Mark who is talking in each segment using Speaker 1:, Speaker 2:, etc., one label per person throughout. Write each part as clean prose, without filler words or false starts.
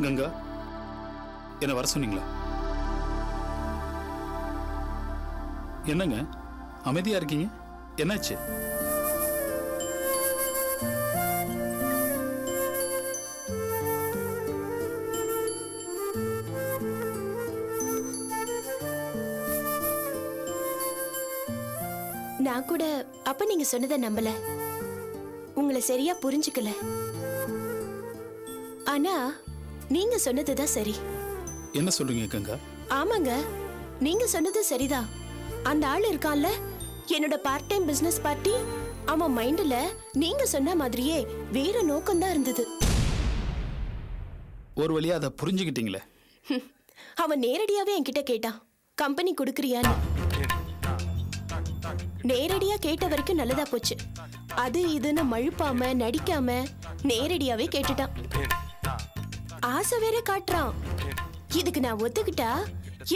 Speaker 1: கங்கா, என்ன வர சொன்னீங்களா? என்னங்க அமைதியா இருக்கீங்க? என்னாச்சு?
Speaker 2: நான் கூட அப்ப நீங்க சொன்னதை நம்பல, உங்களை சரியா புரிஞ்சுக்கல. ஆனா நீங்க சொன்னதுதான் சரி.
Speaker 1: என்ன சொல்றீங்க கங்கா?
Speaker 2: ஆமாங்க, நீங்க சொன்னது சரிதான். அந்த ஆள் இருக்கான்ல, என்னோட பார்ட் டைம் பிசினஸ் பார்ட்டி, அவன் மைண்ட்ல நீங்க சொன்ன மாதிரியே வேற நோக்கம் தான் இருந்தது.
Speaker 1: ஒரு வழியா அதை புரிஞ்சுக்கிட்டீங்களே.
Speaker 2: அவன் நேரடியாவே என்கிட்ட கேட்டான், கம்பெனி கொடுக்கறியான்னு. நேரடியா கேட்ட வரைக்கும் நல்லதா போச்சு. அது இதுன்னு மழுப்பாம நடிக்காம நேரடியாவே கேட்டுட்டான். ஆசை வேற காட்டுறான். இதுக்கு நான் ஒத்துக்கிட்டா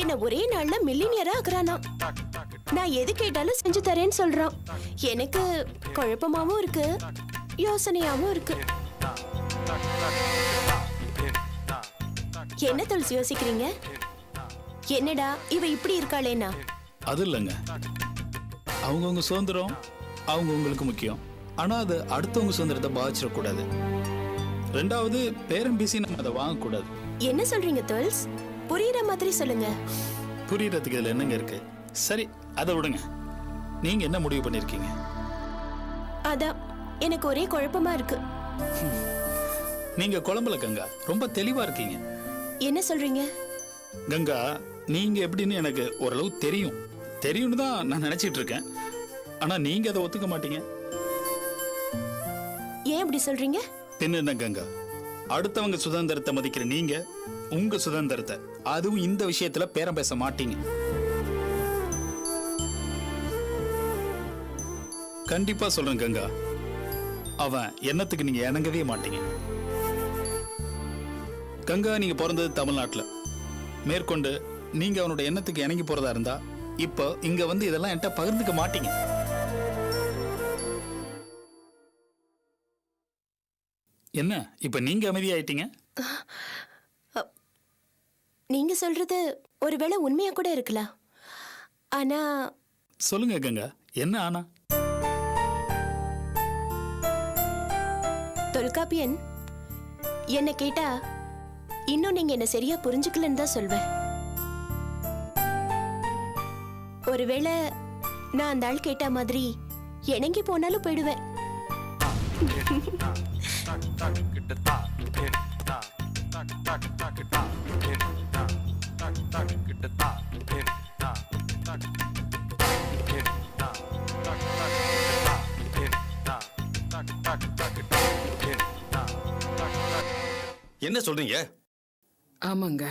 Speaker 2: என்ன ஒரே நாள்ல மில்லினியரா ஆக்குறானா. நான் எது கேட்டாலும் செஞ்சு தரேன்னு சொல்றான். எனக்கு குழப்பமாவும் இருக்கு, யோசனையாவும் இருக்கு. என்ன துளசி யோசிக்கிறீங்க? என்னடா இவ இப்படி இருக்காளேனா?
Speaker 1: அது இல்லைங்க, அவங்கவுங்க சுதந்திரம் அவங்கவுங்களுக்கு முக்கியம். ஆனா அது அடுத்தவங்க சுதந்திரத்தை பாதிச்சிடக்கூடாது. ரெண்டாவது, பேரம் பேசி நம்ம அதை வாங்கக்கூடாது.
Speaker 2: என்ன சொல்றீங்க துளஸ்? புரியுற மாதிரி சொல்லுங்க.
Speaker 1: புரியறதுக்கு இதுல என்னங்க இருக்கு? சரி, அதை விடுங்க. நீங்க என்ன முடிவு பண்ணிருக்கீங்க?
Speaker 2: அதான் எனக்கு ஒரே குழப்பமா இருக்கு.
Speaker 1: நீங்க குழம்புல கங்கா, ரொம்ப தெளிவா இருக்கீங்க.
Speaker 2: என்ன சொல்றீங்க?
Speaker 1: கங்கா, நீங்க எப்படின்னு எனக்கு ஓரளவு தெரியும்னு தான் நான் நினைச்சிட்டு இருக்கேன். ஆனா நீங்க அதை ஒத்துக்க மாட்டீங்க.
Speaker 2: ஏன் இப்படி சொல்றீங்க?
Speaker 1: என்ன கங்கா, அடுத்தவங்க சுதந்திரத்தை மதிக்கிற நீங்க உங்க சுதந்திரத்தை, அதுவும் இந்த விஷயத்துல பேரம் பேச மாட்டீங்க. கண்டிப்பா சொல்றேன் கங்கா, அவன் எண்ணத்துக்கு நீங்க இணங்கவே மாட்டீங்க. கங்கா, நீங்க பிறந்தது தமிழ்நாட்டுல. மேற்கொண்டு நீங்க அவனோட எண்ணத்துக்கு இணங்கி போறதா இருந்தா இப்போ இங்க வந்து இதெல்லாம் என்கிட்ட பகிர்ந்துக்க மாட்டீங்க. என்ன இப்ப நீங்க அமைதியாயிட்டீங்க?
Speaker 2: நீங்க சொல்றது ஒருவேளை உண்மையா கூட இருக்கலாம். ஆனா
Speaker 1: சொல்லுங்க கங்கா, என்ன ஆனா?
Speaker 2: தொல்காப்பியன் என்ன கேட்டா இன்னும் நீங்க என்ன சரியா புரிஞ்சுக்கலன்னு தான் சொல்வேன். ஒருவேளை நான் அந்த ஆள் கேட்ட மாதிரி இணங்கி போனாலும் போயிடுவேன்.
Speaker 3: என்ன சொல்றீங்க?
Speaker 4: ஆமாங்க,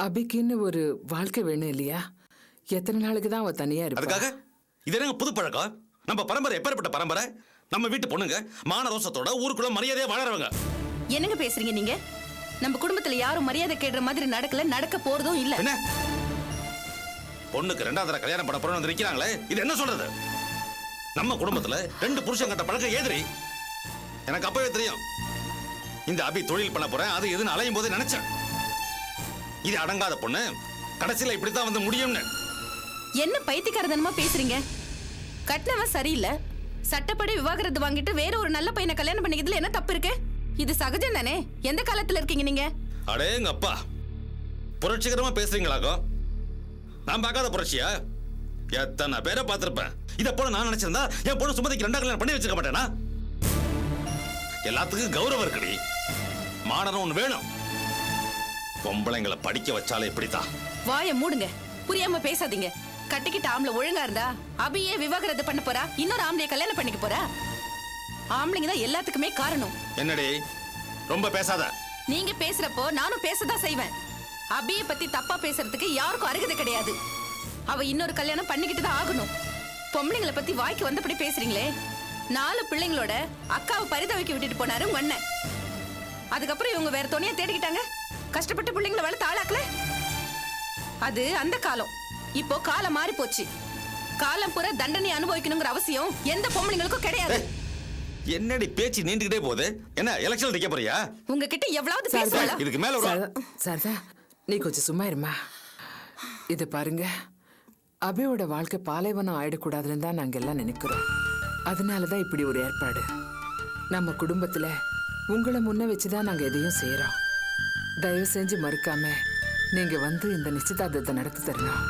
Speaker 4: அபிக்குன்னு ஒரு வாழ்க்கை வேணும் இல்லையா? எத்தனை நாளுக்கு தான் அவ தனியா இருப்பா?
Speaker 3: அதுக்காக இது என்னங்க புது பழக்கம்? நம்ம பரம்பரை எப்பேற்பட்ட பரம்பரை? நம்ம வீட்டு பொண்ணுங்க மான ரோசத்தோட ஊருக்குள்ள மரியாதையா வாழறவங்க.
Speaker 5: என்னங்க பேசுறீங்க நீங்க? நம்ம குடும்பத்துல யாரும் மரியாதை கேட்ற மாதிரி நடக்கல, நடக்க போறதும் இல்ல.
Speaker 3: என்ன பொண்ணுக்கு ரெண்டாவது தடவை கல்யாணம் பண்ண போறோம்னு நிக்கிறாங்களே, இது என்ன சொல்றது? நம்ம குடும்பத்துல ரெண்டு புருஷன் கட்ட பழக்கம் ஏதிரி. எனக்கு அப்பவே தெரியும். இந்த அபி தொழில் பண்ண போறேன் அது எதுன்னு அலையும் போதே நினைச்சேன். இது அடங்காத பொண்ணு கடைசியில இப்படித்தான் வந்து முடியும்னு.
Speaker 5: என்ன பைத்தியக்காரதனமா பேசுறீங்க? கட்டினவன் சரியில்லை, சட்டப்படி விவாகரத்து வாங்கிட்டு வேற ஒரு நல்ல பையனை கல்யாணம் பண்ணிக்கிறதுல என்ன தப்பு இருக்கு? இது சகஜம் தானே? எந்த காலத்துல இருக்கீங்க நீங்க?
Speaker 3: அடேங்க அப்பா, புரட்சிகரமா பேசுறீங்களாக்கோ? நான் பார்க்காத புரட்சியா? எத்தனை பேரை பார்த்திருப்பேன். இதை போல நான் நினைச்சிருந்தா என் பொண்ணு சுமதிக்கு ரெண்டா கல்யாணம் பண்ணி வச்சுக்க மாட்டேனா? எல்லாத்துக்கும் கௌரவம் இருக்குடி, மாடனும் ஒண்ணு வேணும். பொம்பளைங்களை படிக்க வச்சாலே இப்படித்தான்.
Speaker 5: வாயை மூடுங்க, புரியாம பேசாதீங்க. கட்டிக்கிட்டு ஆம்பளை ஒழுங்கா இருந்தா அபியே விவாகரத்து பண்ண போறா, இன்னொரு ஆம்பளைய கல்யாணம் பண்ணிக்க போறா. ஆம்பளைங்க தான் எல்லாத்துக்குமே காரணம்.
Speaker 3: என்னடி ரொம்ப பேசாத.
Speaker 5: நீங்க பேசுறப்போ நானும் பேசதான் செய்வேன். அபியை பத்தி தப்பா பேசுறதுக்கு யாருக்கும் அருகதை கிடையாது. அவ இன்னொரு கல்யாணம் பண்ணிக்கிட்டு தான் ஆகணும். பொம்பளைங்களை பத்தி வாய்க்கு வந்தபடி பேசுறீங்களே. 4 பிள்ளைங்களோட அக்காவை பரிதவிக்க விட்டுட்டு போனாரு உங்க அண்ணன். அதுக்கப்புறம் இவங்க வேற துணையா தேடிக்கிட்டாங்க. கஷ்டப்பட்டு பிள்ளைங்களை வளர்த்து ஆளாக்கல. அது அந்த காலம். இப்போ காலம் மாறி போச்சு. காலம் பூரா தண்டனை அனுபவிக்கணுங்கிற அவசியம் எந்த பொம்பளைங்களுக்கும் கிடையாது.
Speaker 3: என்னடி பேச்சு நீண்டுகிட்டே போகுது? என்ன எலெக்ஷன் நிக்க போறியா?
Speaker 5: உங்ககிட்ட எவ்வளவு பேசுவாளா?
Speaker 3: இதுக்கு மேல ஒரு
Speaker 4: சாரதா நீ கொஞ்சம் சும்மா இருமா. இது பாருங்க, அபியோட வாழ்க்கை பாலைவனம் ஆயிடக்கூடாதுன்னு தான் நாங்க எல்லாம் நினைக்கிறோம். அதனாலதான் இப்படி ஒரு ஏற்பாடு. நம்ம குடும்பத்துல உங்களை முன்ன வச்சுதான் நாங்க எதையும் செய்யறோம். தயவு செஞ்சு மறுக்காம நீங்க வந்து இந்த நிச்சயதார்த்தத்தை நடத்தி தரணும்.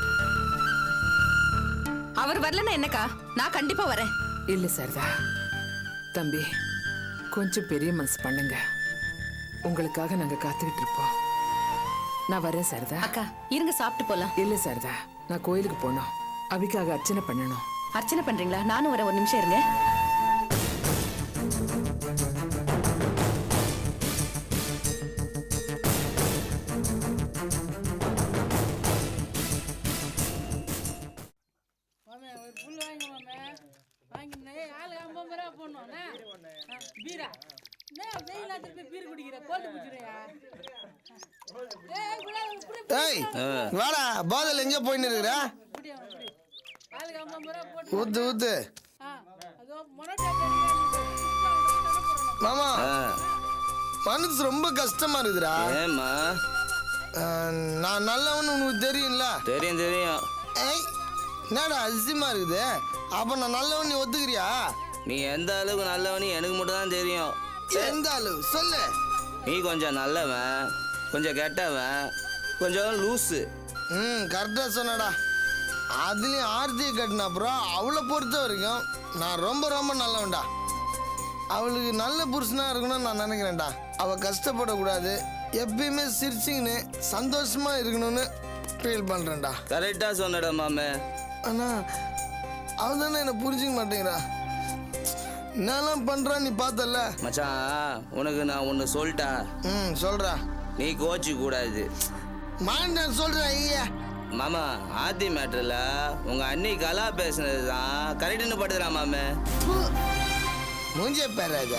Speaker 5: அவர் வரலன்னா என்னக்கா? நான் கண்டிப்பா வரேன்.
Speaker 4: இல்ல சாரதா தம்பி, கொஞ்சம் பெரிய மனசு பண்ணுங்க. உங்களுக்காக நாங்க காத்துக்கிட்டு இருப்போம். நான் வரேன் சாரதா.
Speaker 5: அக்கா இருங்க, சாப்பிட்டு போலாம்.
Speaker 4: இல்ல சாரதா, நான் கோயிலுக்கு போனோம். அபிக்காக அர்ச்சனை பண்ணணும்.
Speaker 5: அர்ச்சனை பண்றீங்களா? நானும் வரேன், ஒரு நிமிஷம் இருங்க.
Speaker 6: ஏய் வாடா, பாதல் எங்க போயின்னு இருக்கிற? ஊத்து ஊத்து மாமா. மனசு ரொம்ப கஷ்டமா இருக்குதுடா.
Speaker 7: ஏம்மா?
Speaker 6: நான் நல்லவன்னு உனக்கு தெரியும்ல?
Speaker 7: தெரியும் தெரியும்.
Speaker 6: ஏய் என்னடா அதிசயமா இருக்குது? அப்ப நான் நல்லவன் நீ ஒத்துக்கிறியா?
Speaker 7: நீ எந்த அளவுக்கு நல்லவனு எனக்கு மட்டும் தான் தெரியும்.
Speaker 6: எந்த அளவு சொல்லு.
Speaker 7: நீ கொஞ்சம் நல்லவன், கொஞ்சம் கெட்டவன், கொஞ்சம் லூஸு.
Speaker 6: கரெக்டா சொன்னடா. அதுலயும் ஆர்த்தியை கட்டின அப்புறம் அவளை பொறுத்த வரைக்கும் நான் ரொம்ப ரொம்ப நல்லவன்டா. அவளுக்கு நல்ல புருஷனா இருக்கணும்னு நான் நினைக்கிறேன்டா. அவ கஷ்டப்படக்கூடாது, எப்பயுமே சிரிச்சுங்கன்னு சந்தோஷமா இருக்கணும்னு ஃபீல் பண்றேன்டா.
Speaker 7: கரெக்டா சொன்னடா மாமே.
Speaker 6: ஆனா அவ தானே என்ன புரிஞ்சுக்க மாட்டேங்கிறா. என்னெல்லாம் பண்றா நீ பார்த்தல
Speaker 7: மச்சான். உனக்கு நான் ஒன்று சொல்லிட்டா?
Speaker 6: சொல்றா.
Speaker 7: நீ கோச்சு கூடாது.
Speaker 6: மாண்டேன் சொல்றேன். ஐயா
Speaker 7: மாமா, ஆதி மேட்டர்ல உங்க அண்ணி கலா பேசுனது தான் கரெக்டுன்னு படுதுடா மாமே.
Speaker 6: மூஞ்ச பேராத.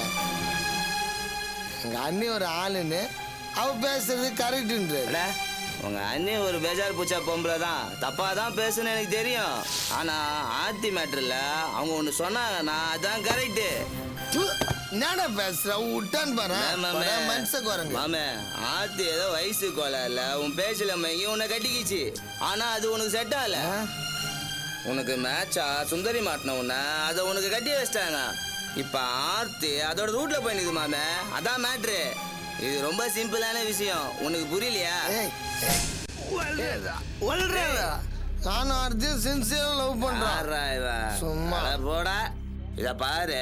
Speaker 6: எங்க அண்ணி ஒரு ஆளுன்னு அவ பேசுறது கரெக்டுன்ற.
Speaker 7: உங்க அண்ணி ஒரு பேஜார் பூச்சா பொம்பளை தான், தப்பா தான் பேசுன்னு எனக்கு தெரியும். ஆனா ஆத்தி மேட்டர்ல அவங்க ஒண்ணு சொன்னாங்கன்னா அதான் கரெக்டு.
Speaker 6: என்னடா பேசுற? விட்டான் பாரு மனுஷ குரங்கு.
Speaker 7: மாமே, ஆத்தி ஏதோ வயசு கோலால உன் பேச்சுல மையி உன்னை கட்டிக்கிச்சு. ஆனா அது உனக்கு செட் ஆகல. உனக்கு மேட்சா சுந்தரி மாட்டின உன்ன அதை உனக்கு கட்டி வச்சிட்டாங்க. இப்ப ஆர்த்தி அதோட ரூட்ல போய் நிக்குது மாமே. அதான் மேட்ரு. இது ரொம்ப சிம்பிளான விஷயம், உனக்கு புரியலையா?
Speaker 6: நானும் ஆர்த்தியும் சின்சியரா லவ் பண்றேன். சும்மா
Speaker 7: போடா. இத பாரு,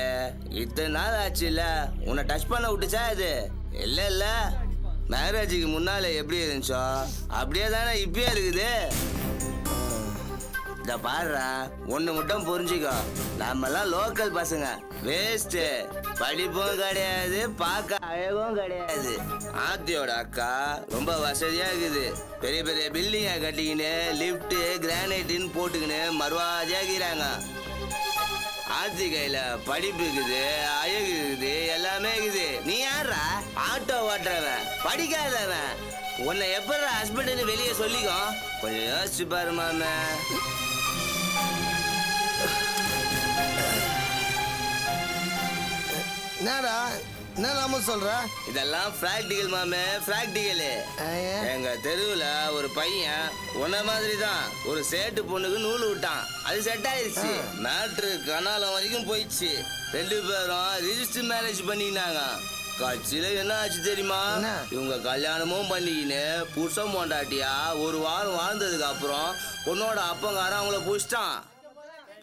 Speaker 7: இத்தனை நாள் ஆச்சு இல்ல உன்னை டச் பண்ண விட்டுச்சா? இது இல்ல இல்ல, மேரேஜுக்கு முன்னால எப்படி இருந்துச்சோ அப்படியே தானே இப்பயே இருக்குது. இத பாருடா, ஒண்ணு மட்டும் புரிஞ்சுக்கோ, நம்மெல்லாம் லோக்கல் பசங்க, வேஸ்ட். படிப்பும் கிடையாது, பார்க்க அழகும் கிடையாது. ஆத்தியோட அக்கா ரொம்ப வசதியா இருக்குது. பெரிய பெரிய பில்டிங்கை கட்டிக்கின்னு லிப்ட் கிரானைட்னு போட்டுக்கின்னு மறுவாதியா இருக்கிறாங்க. ஆத்தி கையில படிப்பு இருக்குது, அழகு இருக்குது, எல்லாமே இருக்குது. நீ யாரா ஆட்டோ ஓட்டுறவன், படிக்காதவன்? உன்னை எப்படா ஹஸ்பண்ட்னு வெளியே சொல்லிக்கோ. கொஞ்சம் யோசிச்சு பாரு மாமே.
Speaker 6: என்னடா என்ன சொல்ற?
Speaker 7: இதெல்லாம் பிராக்டிகல் மாமே, பிராக்டிகல். எங்க தெருவுல ஒரு பையன் உன்ன மாதிரி தான் ஒரு சேட்டு பொண்ணுக்கு நூல் விட்டான். அது செட் ஆயிடுச்சு. மேட்ரு கனாலம் வரைக்கும் போயிடுச்சு. 2 பேரும் ரிஜிஸ்டர் மேரேஜ் பண்ணிக்கினாங்க. கட்சியில என்ன ஆச்சு தெரியுமா? இவங்க கல்யாணமும் பண்ணிக்கின்னு புருஷன் பொண்டாட்டியா ஒரு வாரம் வாழ்ந்ததுக்கு அப்புறம் பொண்ணோட அப்பங்காரன் அவங்கள புடிச்சிட்டான்.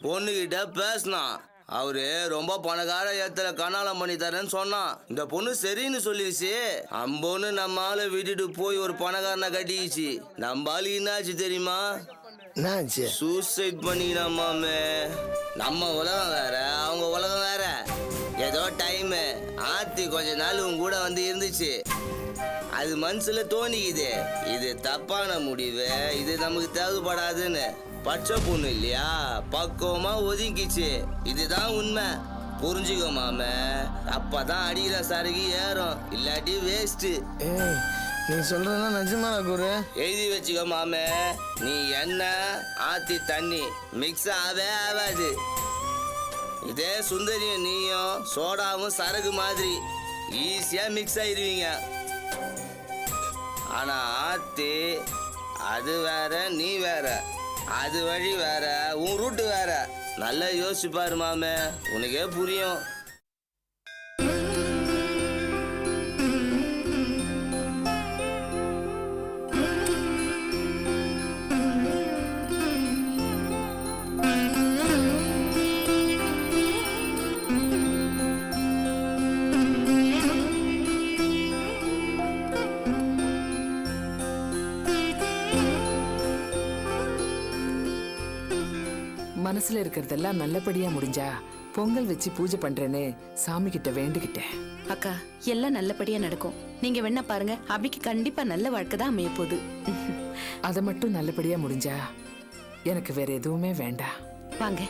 Speaker 7: பொண்ணுகிட்ட பேசினான். அவரு ரொம்ப பணக்கார ஏத்துல கனாலம் பண்ணி தரேன்னு சொன்னான். இந்த பொண்ணு சரின்னு சொல்லிடுச்சு. அம்பொண்ணு நம்ம ஆளை விட்டுட்டு போய் ஒரு பணக்காரனை கட்டிக்கிச்சு. நம்ம ஆளு என்னாச்சு தெரியுமா? சூசைட் பண்ணிக்கிறான் மாமே. நம்ம உலகம் வேற, அவங்க உலகம் வேற. ஏதோ டைம் ஆத்தி கொஞ்ச நாள் உன் கூட வந்து இருந்துச்சு. அது மனசுல தோணிக்குது, இது தப்பான முடிவு, இது நமக்கு தேவைப்படாதுன்னு. பச்சை பொண்ணு இல்லையா, பக்குவமா ஒதுங்கிச்சு. இதுதான் உண்மை, புரிஞ்சுக்கோ மாமே. அப்பதான் அடிக்கிற சரக்கு ஏறும், இல்லாட்டி வேஸ்ட்.
Speaker 6: நீ சொல்றதா நிஜமா குரு?
Speaker 7: எழுதி வச்சுக்கோ மாமே. நீ எண்ணெய் ஆத்தி தண்ணி மிக்ஸ் ஆவே ஆகாது. இதே சுந்தரியும் நீயும் சோடாவும் சரகு மாதிரி ஈஸியா மிக்ஸ் ஆயிருவீங்க. ஆனா ஆர்த்தி அது வேற, நீ வேற. அது வழி வேற, உன் ரூட்டு வேற. நல்லா யோசிச்சு பாரு மாமே, உனக்கே புரியும்.
Speaker 4: மனசுல இருக்கிறதெல்லாம் நல்லபடியா முடிஞ்சா பொங்கல் வச்சு பூஜை பண்றேன்னு சாமி கிட்ட வேண்டிக்கிட்டேன்.
Speaker 5: அக்கா எல்லாம் நல்லபடியா நடக்கும். நீங்க வேணா பாருங்க, அபிக்கு கண்டிப்பா நல்ல வாழ்க்கை தான் அமைய போகுது.
Speaker 4: அதை மட்டும் நல்லபடியா முடிஞ்சா எனக்கு வேற எதுவுமே வேண்டாம்.
Speaker 5: வாங்க.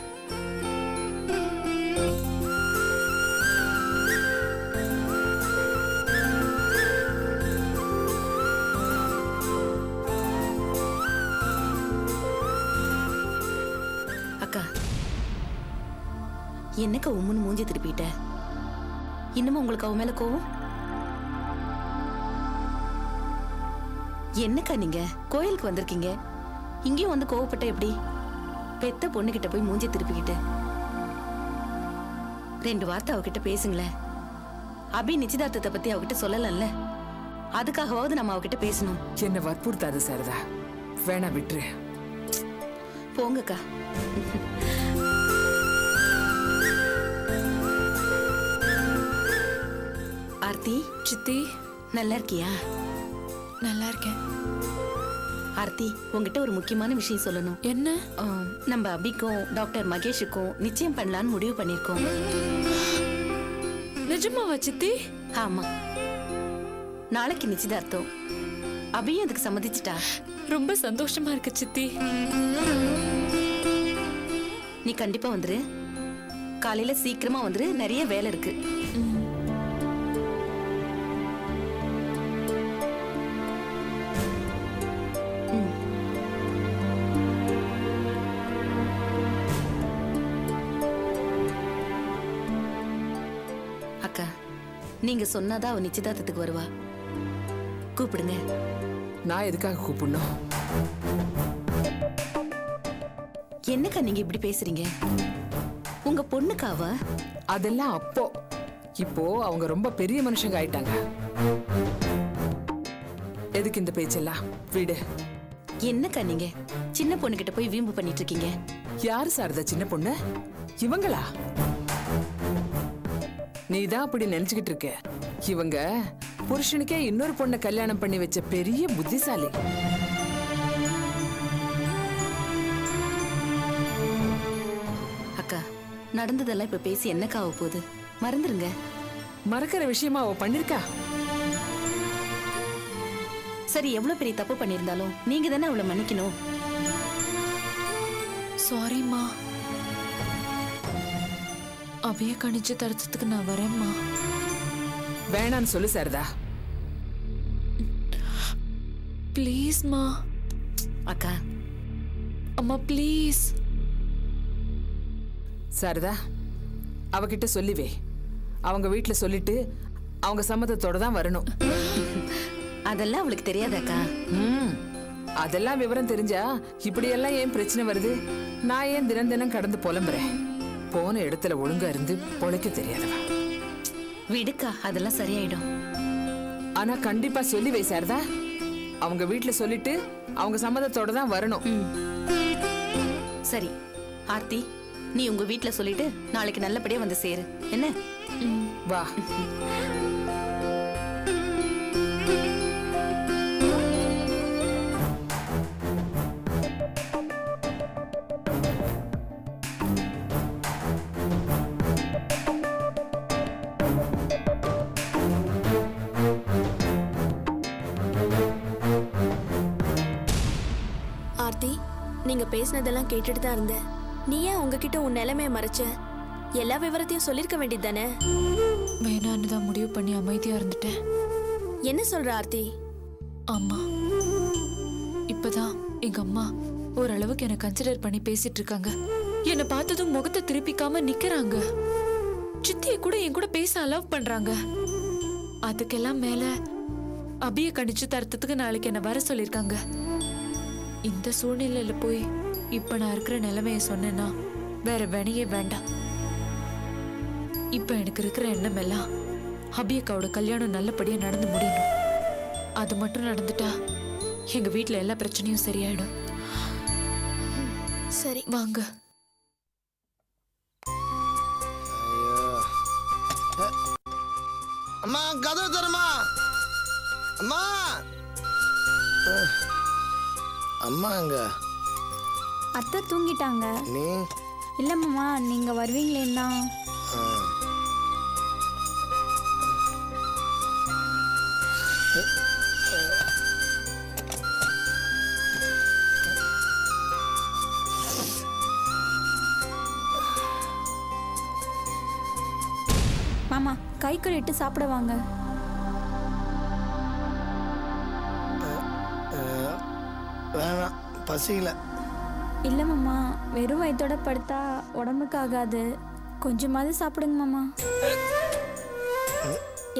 Speaker 5: அக்கா என்னக்கா உம்முன்னு மூஞ்சி திருப்பிட்ட? இன்னமும் உங்களுக்கு அவ மேல கோவம்? என்னக்கா நீங்க கோயிலுக்கு வந்திருக்கீங்க, இங்கேயும் வந்து கோவப்பட்ட எப்படி? பெத்த பொண்ணுகிட்ட போய் மூஞ்சி திருப்பிக்கிட்டு 2 வார்த்தை அவகிட்ட பேசுங்களேன். அபி நிச்சயதார்த்தத்தை பத்தி அவகிட்ட சொல்லலல்ல, அதுக்காகவாவது நம்ம அவகிட்ட பேசணும்.
Speaker 4: என்ன வற்புறுத்தாது சாரதா, வேணா விட்டுரு.
Speaker 5: போங்கக்கா. ஆர்த்தி
Speaker 8: சித்தி
Speaker 5: நல்லா இருக்கியா?
Speaker 8: நல்லா இருக்கேன்.
Speaker 5: ஆர்த்தி உங்ககிட்ட ஒரு முக்கியமான விஷயம் சொல்லணும்.
Speaker 8: என்ன?
Speaker 5: நம்ம அபிக்கும் டாக்டர் மகேஷுக்கும் நிச்சயம் பண்ணலான்னு முடிவு பண்ணிருக்கோம்.
Speaker 8: நிஜமாவா சித்தி?
Speaker 5: ஆமா, நாளைக்கு நிச்சயதார்த்தம். அபியும் அதுக்கு சம்மதிச்சிட்டா.
Speaker 8: ரொம்ப சந்தோஷமா இருக்கு சித்தி.
Speaker 5: நீ கண்டிப்பா வந்துரு. காலையில சீக்கிரமா வந்துரு, நிறைய வேலை இருக்கு. அக்கா நீங்க சொன்னாதான் அவ நிச்சயதார்த்தத்துக்கு வருவா. கூப்பிடுங்க.
Speaker 4: நான் எதுக்காக கூப்பிடணும்?
Speaker 5: என்னக்கா நீங்க இப்படி பேசுறீங்க? உங்க பொண்ணுக்காவா?
Speaker 4: அதெல்லாம் அப்போ. இப்போ அவங்க ரொம்ப பெரிய மனுஷங்க ஆயிட்டாங்க. எதுக்கு இந்த பேச்செல்லாம்? வீடு.
Speaker 5: என்னக்கா நீங்க சின்ன பொண்ணு கிட்ட போய் வீம்பு பண்ணிட்டு இருக்கீங்க?
Speaker 4: யாரு சாரதா சின்ன பொண்ணு? இவங்களா? நீதான் அப்படி நினைச்சுக்கிட்டு இருக்க. இவங்க புருஷனுக்கே இன்னொரு பொண்ணை கல்யாணம் பண்ணி வச்ச பெரிய புத்திசாலி.
Speaker 5: அக்கா நடந்ததெல்லாம் இப்ப பேசி என்னக்கா ஆக போகுது? மறந்துருங்க.
Speaker 4: மறக்கிற விஷயமா அவ பண்ணிருக்கா?
Speaker 5: சரி, எவ்வளவு பெரிய தப்பு பண்ணிருந்தாலும் நீங்க தானே அவளை மன்னிக்கணும்.
Speaker 8: சாரிம்மா. அவைய கணிச்சு தரத்துக்கு நான் வரேம்மா.
Speaker 4: வேணான்னு சொல்லு சாரதா.
Speaker 8: ப்ளீஸ்மா.
Speaker 5: அக்கா
Speaker 8: அம்மா ப்ளீஸ்.
Speaker 4: சாரதா அவகிட்ட சொல்லிவே. அவங்க வீட்டுல சொல்லிட்டு அவங்க சம்மதத்தோட தான் வரணும்.
Speaker 5: அதெல்லாம் அவளுக்கு தெரியாதாக்கா?
Speaker 4: அதெல்லாம் விவரம் தெரிஞ்சா இப்படியெல்லாம் ஏன் பிரச்சனை வருது? நான் ஏன் தினம் தினம் கடந்து புலம்புறேன்? போன இடத்துல ஒழுங்கா இருந்து பொழைக்க தெரியாதவா.
Speaker 5: விடுக்கா, அதெல்லாம் சரியாயிடும்.
Speaker 4: ஆனா கண்டிப்பா சொல்லி வை சாரதா. அவங்க வீட்டுல சொல்லிட்டு அவங்க சம்மதத்தோட தான் வரணும்.
Speaker 5: சரி ஆர்த்தி, நீ உங்க வீட்டுல சொல்லிட்டு நாளைக்கு நல்லபடியா வந்து சேரு. என்ன?
Speaker 4: வா.
Speaker 2: ஆர்த்தி, நீங்க பேசினதெல்லாம் கேட்டுட்டு தான் இருந்தேன். நீ ஏன் உங்ககிட்ட உன் நிலைமையை மறைச்ச? எல்லா விவரத்தையும் சொல்லிருக்க வேண்டியது தானே?
Speaker 8: வேணான்னு தான் முடிவு பண்ணி அமைதியா இருந்துட்டேன்.
Speaker 2: என்ன சொல்ற ஆர்த்தி?
Speaker 8: ஆமா, இப்பதான் எங்க அம்மா ஓரளவுக்கு என்னை கன்சிடர் பண்ணி பேசிட்டு இருக்காங்க. என்னை பார்த்ததும் முகத்தை திருப்பிக்காம நிக்கிறாங்க. சித்தியை கூட என் கூட பேச அலோவ் பண்றாங்க. அதுக்கெல்லாம் மேல அபிய கணிச்சு தரத்துக்கு நாளைக்கு என்ன வர சொல்லிருக்காங்க. இந்த சூழ்நிலையில போய் இப்ப நான் இருக்கிற நிலைமைய சொன்னேன்னா வேற வேணையே வேண்டாம். இப்ப எனக்கு இருக்கிற எண்ணம் எல்லாம் அபியக்காவோட கல்யாணம் நல்லபடியா நடந்து முடியணும். அது மட்டும் நடந்துட்டா எங்க வீட்ல எல்லா பிரச்சனையும் சரியாயிடும்.
Speaker 2: சரி
Speaker 8: வாங்க.
Speaker 6: அம்மா கதவு தரமா அம்மா. அம்மா எங்க?
Speaker 9: அத்தை தூங்கிட்டாங்க.
Speaker 6: நீ?
Speaker 9: இல்ல மாமா, நீங்க வருவீங்களேன்னா. மாமா கை கழுவிட்டு சாப்பிட வாங்க.
Speaker 6: வேணாம், பசிக்கல.
Speaker 9: இல்ல மாமா, வெறும் வயித்தோட படுத்தா உடம்புக்கு ஆகாது. கொஞ்சமாவது சாப்பிடுங்க மாமா.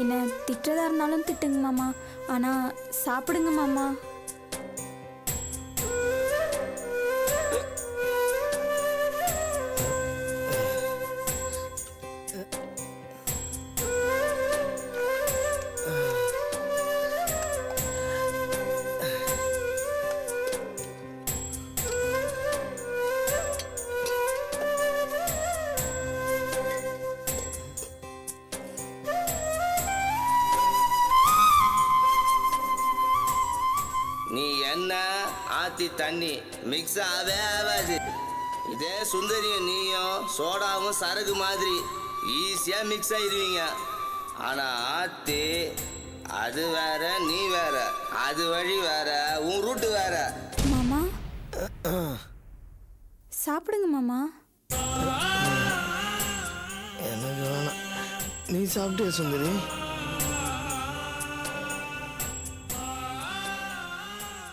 Speaker 9: என்ன திட்டுறதா இருந்தாலும் திட்டுங்க மாமா, ஆனா சாப்பிடுங்க மாமா.
Speaker 7: நீ என்ன ஆத்தி தண்ணி மிக்ஸ் ஆகவே ஆகாது. இதே சுந்தரியும் நீயும் சோடாவும் சரகு மாதிரி ஈஸியா மிக்ஸ் ஆயிருவீங்க. ஆனா ஆத்தி அது வேற, நீ வேற, அது வழி வேற, உன் ரூட்டு வேற.
Speaker 9: மாமா சாப்பிடுங்க மாமா.
Speaker 6: எனக்கு வேணாம். நீ சாப்பிட்டியா சுந்தரி?